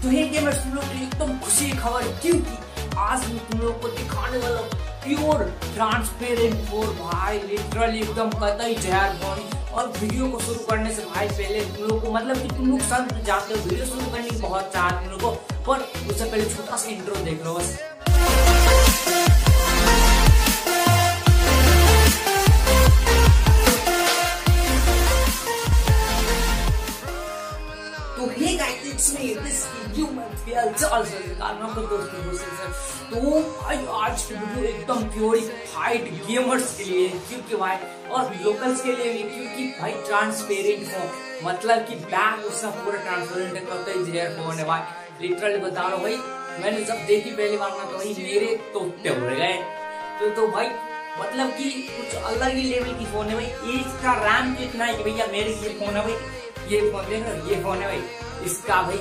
तो ये गेमर्स तुम लोग के लिए एकदम खुशी की खबर, क्योंकि आज मैं तुम लोग को दिखाने वाला प्योर ट्रांसपेरेंट फोन भाई, लिटरली एकदम कतई जहर बॉडी। और वीडियो को शुरू करने से भाई पहले तुम लोग को मतलब कि तुम लोग सब जानते हो वीडियो शुरू करने की बहुत चाह तुम लोग को, पर उससे पहले छोटा सा इंट्रो देख लो बस। तो भाई आज की वीडियो एकदम प्योरिफाइड गेमर्स के लिए, क्योंकि भाई और लोकल्स के लिए भी, क्योंकि भाई ट्रांसपेरेंट फोन मतलब कि बैक उसका पूरा ट्रांसपेरेंट है, कतई जहर फोन है भाई। लिटरली बता रहा हूँ भाई, मैंने जब देखी पहली बार ना तो भाई मेरे तो उड़ गए। तो भाई मतलब कि कुछ अलग ही लेवल की फोन है भाई। इसका रैम तो इतना है कि भैया मेरे ये फोन है भाई, ये फोन देख रहे हो, ये फोन है भाई, इसका भाई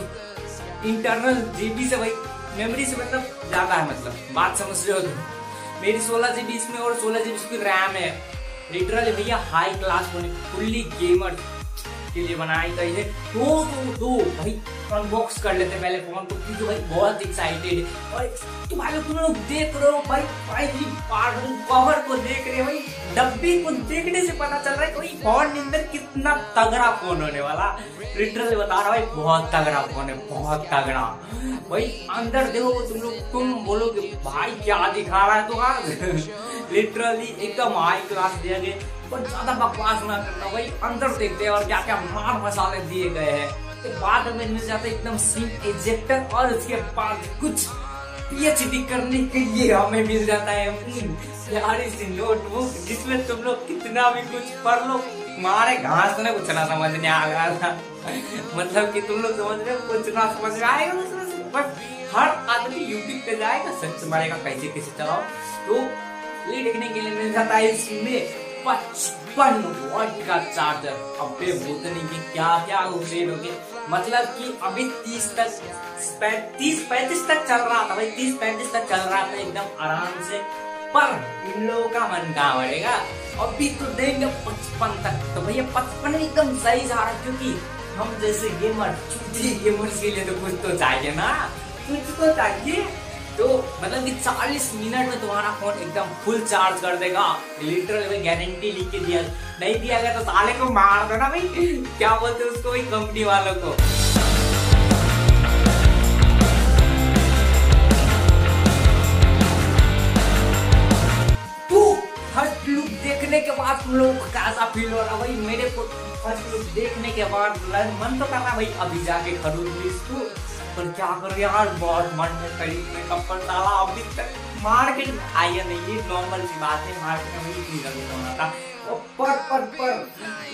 इंटरनल जीबी से भाई मेमोरी से मतलब ज्यादा है, मतलब बात समझ रहे हो तुम। मेरी 16 जीबी इसमें और 16 जीबी इसकी रैम है। लिटरली भैया high class phone, fully gamer के लिए बनाई गई है। तो भाई अनबॉक्स कर लेते पहले फोन को, क्योंकि भाई बहुत एक्साइटेड है। और तुम्हारे तुम लोग देख रहे हो भाई कवर को देख रहे हो भाई, डब्बी को देखने से पता चल रहा है कि फोन के अंदर कितना तगड़ा फोन होने वाला। लिटरली बता रहा भाई बहुत तगड़ा फोन है, बहुत तगड़ा भाई। अंदर देखो तुम लोग, तुम बोलोगे भाई क्या दिखा रहा है तो आज लिटरली एकदम हाई क्लास दिया गया, पर ज्यादा बकवास ना करना भाई। अंदर देखते हैं और क्या क्या मार मसाले दिए गए हैं। तो बाद में मिल जाता है एकदम सिम इजेक्टर, और उसके बाद कुछ पीएचडी करने के लिए हमें मिल जाता है प्यारी सी नोटबुक, जिसमें तुम लोग कितना भी कुछ पढ़ लो, मारे घास ने कुछ ना समझ नहीं आ रहा था। मतलब कि तुम लोग समझ रहे हो, कुछ ना समझ में आएगा बट हर आदमी यूट्यूब पे जाएगा, सर्च मारेगा कैसे कैसे चलाओ। तो ये देखने के लिए मिल जाता है इसमें 55 वॉट का चार्जर। अबे बोतनी की क्या क्या अपडेट हो गई, मतलब कि अभी 30 35 तक चल रहा था भाई, 30-35 तक चल रहा था एकदम आराम से, पर इन लोगों का मन कहाँ बढ़ेगा, अभी तो देंगे 55 तक। तो भैया 55 एकदम सही जा रहा, क्योंकि हम जैसे गेमर छोटे गेमर्स के लिए तो कुछ तो चाहिए ना, कुछ तो चाहिए। तो मतलब कि 40 मिनट में तुम्हारा फोन एकदम फुल चार्ज कर देगा। लिटरली गारंटी लिख के दिया, नहीं दिया गया तो साले को मार दो ना भाई, क्या बोलते हैं उसको भाई, कंपनी वालों को। तो फर्स्ट लुक देखने के बाद तुम लोग को कैसा फील हो रहा भाई? मेरे को फर्स्ट लुक देखने के बाद मन तो कर रहा भाई अभी जाके खरीद ली इसको, पर क्या कर यार बहुत मन में खरीदने का, पर साला अभी तक मार्केट में आया नहीं। ये नॉर्मल सी बात है, मार्केट में इतनी जरूरत होना था। पर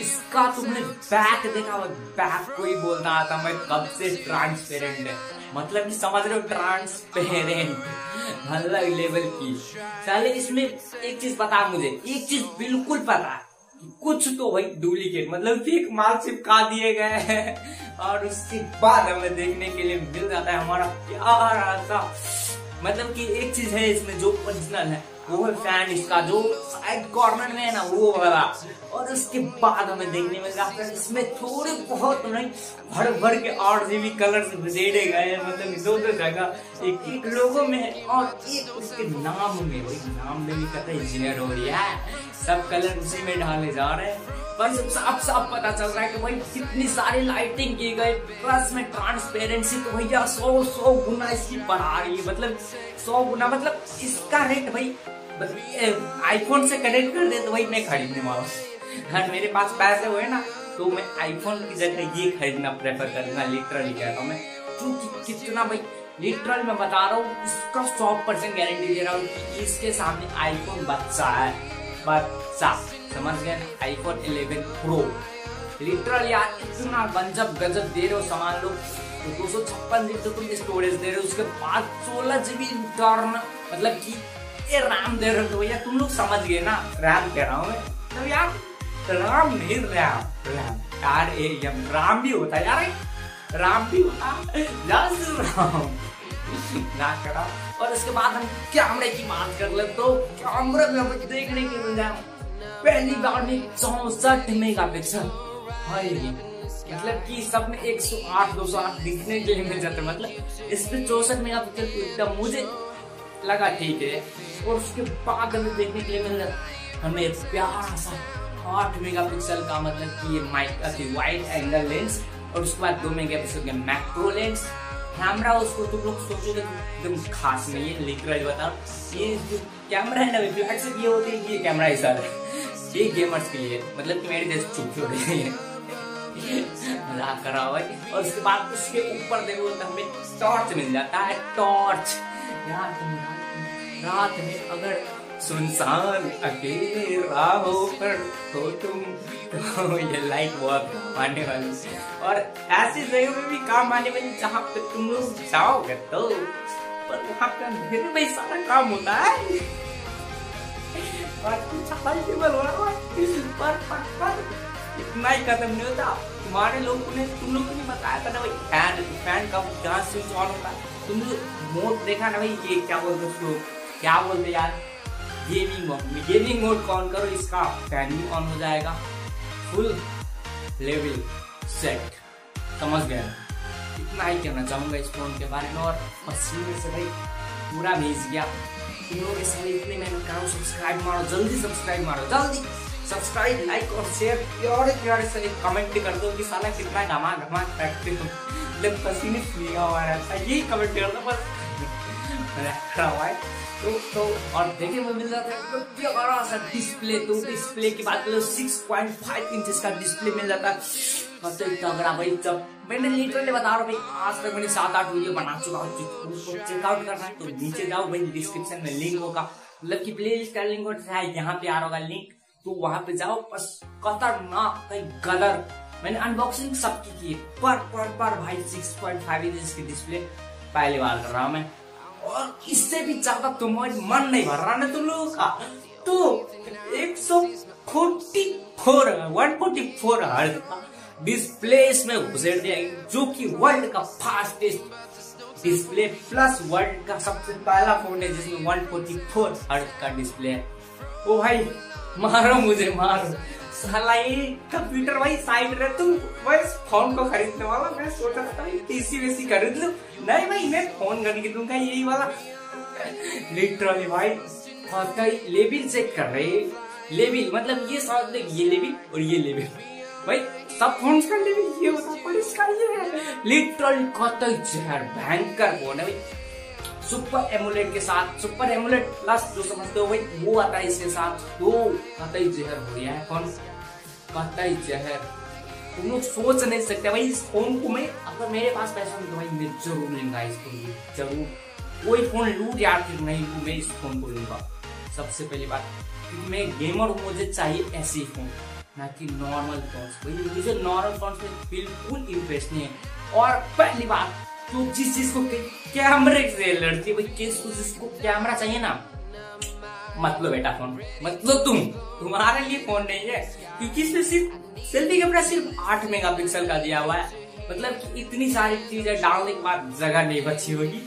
इसका तुमने बैक देखा, बैक को ही बोलना आता मैं कब से ट्रांसपेरेंट है, मतलब कि समझ रहे हो ट्रांसपेरेंट अलग लेवल की। साले इसमें एक चीज पता, मुझे एक चीज बिल्कुल पता है, कुछ तो भाई डुप्लीकेट मतलब फेक माल चिपका दिए गए हैं, और उसके बाद हमें देखने के लिए मिल जाता है हमारा प्यारा सा, मतलब कि एक चीज है इसमें जो ओरिजिनल है वो है फैन इसका, जो साइड कॉर्नर में है ना वो वाला। और उसके बाद हमें देखने में जाता है इसमें थोड़े बहुत नहीं भर के RGB कलर से दे गए हैं, मतलब दो जगह, एक लोगो में है और एक उसके नाम में। वही नाम में भी कहते इंजीनियर हो रही है, सब कलर उसी में डाले जा रहे हैं। पर साफ साफ पता चल रहा है कि भाई कितनी सारी लाइटिंग की गई, प्लस में ट्रांसपेरेंसी तो भैया 100 गुना इसकी बढ़ा रही है, मतलब 100 गुना। मतलब इसका रेट भाई आईफोन से कनेक्ट कर दे तो भाई मैं खरीदने वाला हूँ। अगर मेरे पास पैसे हुए ना तो मैं आईफोन की जगह ये खरीदना प्रेफर करूंगा, लिटरली कह रहा हूँ मैं, क्योंकि कितना भाई लिटरली मैं बता रहा हूँ, इसका 100% गारंटी दे रहा हूँ कि इसके सामने आईफोन बच्चा है, बच्चा, समझ गए ना, आईफोन 11 प्रो। लिटरली यार इतना गंजब गजब दे रहे हो सामान लोग, तो 256 GB तो तुम स्टोरेज दे रहे हो, उसके बाद 16 GB इंटरनल, मतलब कि ये रैम दे रहे हो। तो भैया तुम लोग समझ गए ना, रैम कह रहा हूँ मैं, तो यार राम नहीं रैम राम भी होता है यार, राम भी होता राम ना करा। और उसके बाद हम कैमरे की बात कर ले तो कैमरे में हमें देखने के मिल जाए पहली बार में 64 मेगापिक्सल। भाई मतलब कि सब में 108 208 दिखने के लिए मिल जाते हैं। मतलब इस पे 64 मेगापिक्सल एकदम मुझे लगा ठीक है। और उसके बाद हमें देखने के लिए मिल जाता हमें प्यारा सा 8 मेगापिक्सल का मतलब कि ये वाइड एंगल लेंस, और उसके बाद 2 मेगापिक्सल का मैक्रो लेंस। कैमरा उसको तुम लोग सोचोगे एकदम खास नहीं है, लिटरली बताओ। ये जो कैमरा है ना फ्लैगशिप ये होती है, ये कैमरा ही सारा ये गेमर्स के लिए, मतलब कि मेरे जैसे चुप छोड़े मजाक कर रहा हुआ है। और उसके बाद उसके ऊपर देखो तो हमें टॉर्च मिल जाता है, टॉर्च। यार रात में अगर सुनसान अकेले राहों पर हो तुम, तो ये लाइट बहुत काम आने वाली, और ऐसी जगह में भी काम आने वाली जहाँ पे तुम लोग जाओगे तो, पर वहाँ पे अंधेरे में सारा काम होता है और पर इतना ही खत्म नहीं होता। तुम्हारे लोगों ने तुम लोग को नहीं बताया था ना भाई फैन का जहाँ स्विच ऑन होता है, तुम लोग मोड देखा ना भाई, ये क्या बोलते उसको, क्या बोलते यार, गेमिंग मोड ऑन करो, इसका फैन भी ऑन हो जाएगा, फुल लेवल सेट। समझ गए? इतना ही कहना चाहूंगा इस फोन के बारे में। और पसीने से भाई पूरा भीज गया। तुम लोग इस इतनी मेहनत करो, सब्सक्राइब मारो, जल्दी सब्सक्राइब मारो, जल्दी सब्सक्राइब, लाइक और शेयर, प्यारे से एक कमेंट कर दो कि साला कितना घमा करते हो, जब पसीने फीगा हुआ रहता है, यही कमेंट कर दो बस। तो और देखिए वो मिल जाता है प्यारा सा डिस्प्ले। तो डिस्प्ले की बात करें 6.5 इंच का डिस्प्ले मिल जाता है। तो तगड़ा भाई, जब मैंने लिटरली बता रहा हूँ भाई, आज तक मैंने 7-8 वीडियो बना चुका हूँ। चेकआउट करना है तो नीचे जाओ भाई, डिस्क्रिप्शन में लिंक होगा, मतलब की प्ले लिस्ट का लिंक होता है, यहाँ पे आ रहा होगा लिंक, तो वहां पे जाओ। बस खतरनाक कहीं गदर, मैंने अनबॉक्सिंग सबकी की है, पर भाई 6.5 इंच की डिस्प्ले पहली बार कर रहा हूँ मैं, और इससे भी ज्यादा तुम्हारी मन नहीं भर रहा ना तुम लोगों का, तो 144 हर्ट्ज का डिस्प्ले इसमें घुसेड़ दिया, जो कि वर्ल्ड का फास्टेस्ट डिस्प्ले प्लस वर्ल्ड का सबसे पहला फोन है जिसमें 144 हर्ट्ज का डिस्प्ले है। ओ भाई मारो मुझे, मारो साला, ये कंप्यूटर भाई साइड रहे, तुम बस फोन को खरीदने वाला, मैं सोचा था पीसी वेसी खरीद लूं, नहीं भाई मैं फोन खरीद दूंगा यही वाला। लिटरली भाई लेवल चेक कर रहे, लेवल मतलब ये समझ ले, ये लेवल और ये लेवल भाई, सब फोन का लेवल ये होता है, पर इसका ये है लिटरली कतई जहर भयंकर फोन है भाई। सुपर एमुलेट के साथ, सुपर एमुलेट प्लस जो समझते हो भाई वो आता है इसके साथ, तो कतई जहर हो गया है फोन, कतई जहर, तुम लोग सोच नहीं सकते भाई। इस फोन को मैं, अगर मेरे पास पैसा नहीं तो भाई मैं जरूर लूंगा इसको, जरूर। कोई फोन लूट या फिर नहीं लूं, मैं इस फोन को लूंगा सबसे पहली बात, क्योंकि मैं गेमर हूँ, मुझे चाहिए ऐसे ही फोन, ना कि नॉर्मल फोन। भाई मुझे नॉर्मल फोन में बिल्कुल इंटरेस्ट नहीं है। और पहली बात तो जिस चीज को कैमरे से लड़ती है भाई, जिसको कैमरा चाहिए ना, मतलब बेटा फोन, मतलब तुम्हारे लिए फोन नहीं है, क्योंकि इसमें सिर्फ सेल्फी कैमरा सिर्फ 8 मेगापिक्सल का दिया हुआ है। मतलब कि इतनी सारी चीजें डालने के बाद जगह नहीं बची होगी।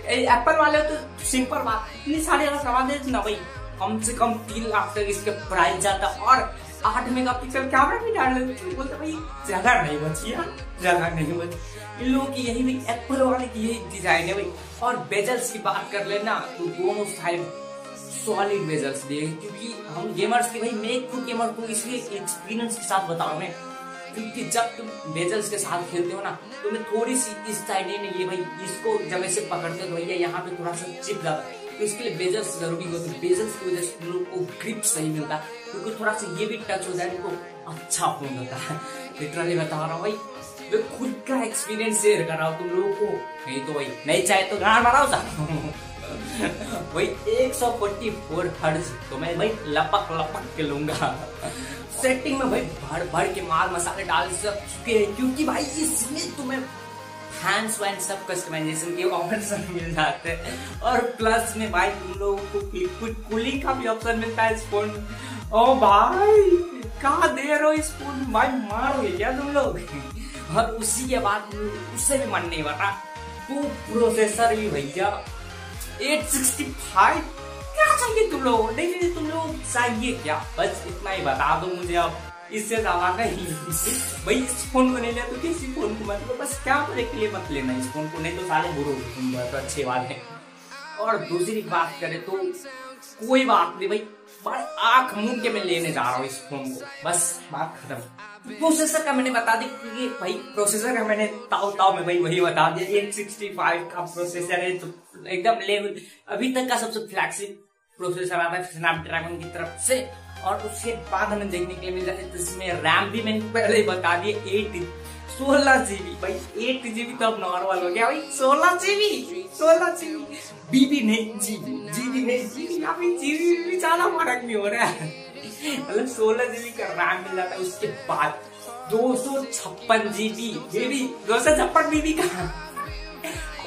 एप्पल वाले तो सिंपल बात, इतनी सारी सामान देते ना भाई, कम से कम 3 लाख तक इसके प्राइस जाता, और 8 मेगापिक्सल कैमरा भी डाल लेते, बोलते भाई जगह नहीं बची है, जगह नहीं बची। इन लोगों की यही भाई, एप्पल वाले की यही डिजाइन है भाई। और बेजल्स की बात कर लेना तो दोनों साइड सॉलिड बेजल्स दिए, क्योंकि हम गेमर्स की भाई, मैं खुद गेमर को इसलिए एक्सपीरियंस के साथ बताऊं मैं, क्योंकि जब तुम बेजल्स के साथ खेलते हो ना, तो मैं थोड़ी सी इस साइड ने ये भाई, इसको जब ऐसे पकड़ते हो तो भैया यहाँ पे थोड़ा सा चिप जाता है, तो इसके लिए बेजल्स जरूरी होते हैं। बेजल्स की वजह से तुम लोग को ग्रिप सही मिलता है, क्योंकि थोड़ा सा ये भी टच हो जाए तो अच्छा फोन होता है। लिटरली बता रहा हूँ भाई, मैं खुद का एक्सपीरियंस शेयर कर रहा हूँ तुम लोगों को, नहीं तो भाई नहीं चाहे तो गाना मारा भाई 144 हर्ट्ज तो मैं भाई लपक के लूंगा। सेटिंग में भाई भर के माल मसाले डाल सकते हैं, क्योंकि भाई इसमें तुम्हें हैंड्स वैंड सब कस्टमाइजेशन के ऑप्शन मिल जाते हैं, और प्लस में भाई तुम लोगों को लिक्विड कूलिंग का भी ऑप्शन मिलता है इस फोन। ओ भाई कहाँ दे रहे हो इस फोन में भाई, मारोगे क्या तुम लोग। और उसी के बाद उससे भी मन नहीं बता, तो प्रोसेसर भी भैया 865, क्या चाहिए तुम लोग, नहीं तुम लोग चाहिए क्या, बस इतना ही बता दो मुझे अब। इससे ज्यादा नहीं भाई। इस फोन को नहीं लिया तो किसी फोन को मतलब बस क्या करे के लिए मत लेना इस फोन को, नहीं तो सारे बुरे हो तो अच्छे वाले। और दूसरी बात करें तो कोई बात नहीं भाई, बड़े आंख मूंद के मैं लेने जा रहा हूँ इस फोन को, बस बात खत्म। प्रोसेसर का मैंने बता दी क्योंकि भाई प्रोसेसर का मैंने ताव में भाई वही बता दिया। 865 का प्रोसेसर है, तो एकदम लेवल अभी तक का सबसे फ्लैगशिप प्रोसेसर आता है स्नैपड्रैगन की तरफ से। और उसके बाद हमें देखने के लिए मिल जाता है, इसमें रैम भी मैंने पहले ही बता दिए 16 जीबी भाई। 8 जीबी तो अब नॉर्मल हो गया भाई, 16 जीबी बीबी नहीं जीबी नहीं जीबी, अभी जीबी भी ज्यादा फर्क नहीं हो रहा है। मतलब 16 जीबी का रैम मिल जाता है। उसके बाद 256 जीबी बीबी, 256 बीबी का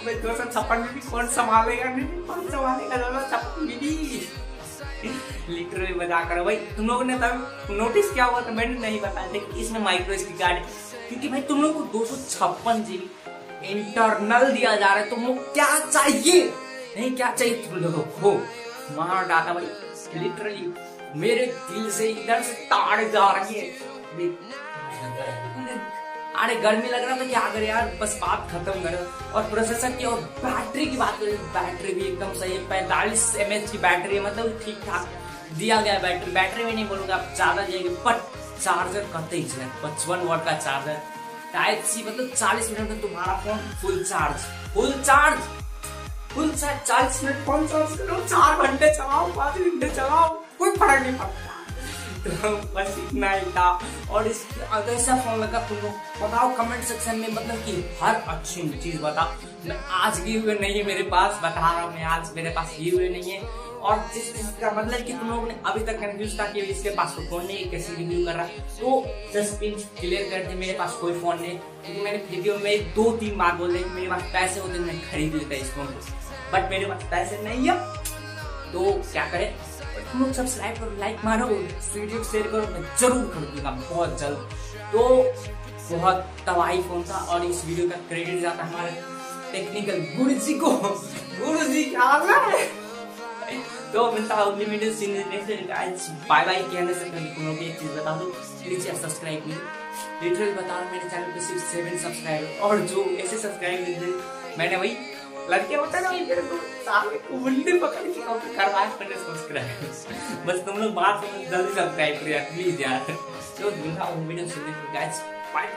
256 बीबी कौन संभालेगा, नहीं कौन संभालेगा 256 बीबी। लिटरली मजाक करो भाई। तुम लोगों ने तब नोटिस किया हुआ तो मैंने नहीं बताया, लेकिन इसमें माइक्रो एसडी कार्ड है, क्योंकि भाई तुम लोग को 256 जीबी इंटरनल दिया जा रहा है। तुम लोग क्या चाहिए, नहीं क्या चाहिए तुम लोगों को, मार डाटा भाई। लिटरली मेरे दिल से इधर से तार जा रही है। अरे गर्मी लग रहा था, क्या करे यार, बस बात खत्म करो। और प्रोसेसर की और बैटरी की बात करें, बैटरी भी एकदम सही है। 45 mAh की बैटरी है, मतलब ठीक ठाक दिया गया है। बैटरी में नहीं बोलूंगा आप ज्यादा दिएगी, बट चार्जर कतई है 55 वाट का चार्जर टाइप सी, मतलब 40 मिनट में तुम्हारा phone full charge 40 minute phone charge करो, 4 घंटे चलाओ 5 घंटे चलाओ, कोई फर्क नहीं पड़ता। तो बस इतना ही था। और इस अगर ऐसा फोन लगा तुम लोग बताओ कमेंट सेक्शन में, मतलब कि हर अच्छी चीज बताओ। मैं आज गिव अवे नहीं है मेरे पास, बता रहा हूँ मैं, आज मेरे पास गिव अवे नहीं है। और जिस चीज का मतलब कि तुम लोगों ने अभी तक कंफ्यूज था कि इसके पास तो फोन नहीं, कैसे रिव्यू कर रहा, तो जस्ट क्लियर कर दे, मेरे पास कोई फोन नहीं। क्योंकि मैंने वीडियो में 2-3 बार बोल दिया कि मेरे पास पैसे होते मैं खरीद लेता इस फोन को, बट मेरे पास पैसे नहीं है। तो क्या करें, तुम लोग सब्सक्राइब करो, लाइक मारो, वीडियो शेयर करो, मैं जरूर कर दूंगा बहुत जल्द। तो बहुत तबाही फोन था, और इस वीडियो का क्रेडिट जाता है हमारे टेक्निकल गुरु जी को। गुरु जी क्या है। तो मिलता है अगली वीडियो से, नेक्स्ट बाय बाय कहने से पहले तुम लोग एक चीज बता दो, प्लीज यार सब्सक्राइब कीजिए। लिटरली बता रहा, मेरे चैनल पे सिर्फ 7 सब्सक्राइबर, और जो ऐसे सब्सक्राइब मैंने वही लड़के होता है ना, मेरे को सामने उल्टे पकड़ के करवाया मैंने सब्सक्राइब। बस तुम लोग बात जल्दी सब्सक्राइब करिए प्लीज यार। तो दूसरा वीडियो सुनने के गाइस बाय।